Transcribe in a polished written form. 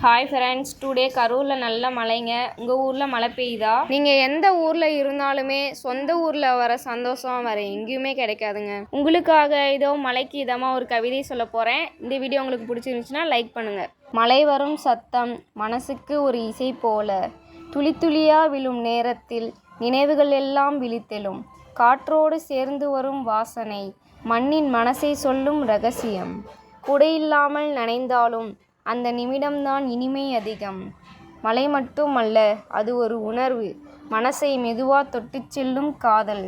Hi friends, today கரூரில் நல்ல மழைங்க. உங்கள் ஊரில் மழை பெய்யுதா? நீங்கள் எந்த ஊரில் இருந்தாலுமே சொந்த ஊரில் வர சந்தோஷம் வேறு எங்கேயுமே கிடைக்காதுங்க. உங்களுக்காக இதோ மழைக்கு இதமாக ஒரு கவிதை சொல்ல போகிறேன். இந்த வீடியோ உங்களுக்கு பிடிச்சிருந்துச்சுன்னா லைக் பண்ணுங்கள். மழை வரும் சத்தம் மனசுக்கு ஒரு இசை போல, துளி துளியாக விழும் நேரத்தில் நினைவுகள் எல்லாம் விழித்தெழும். காற்றோடு சேர்ந்து வரும் வாசனை மண்ணின் மனசை சொல்லும் ரகசியம். குடையில்லாமல் நனைந்தாலும் அந்த நிமிடம்தான் இனிமை அதிகம். மழை மட்டும் அல்ல, அது ஒரு உணர்வு, மனசை மெதுவா தொட்டுச் செல்லும் காதல்.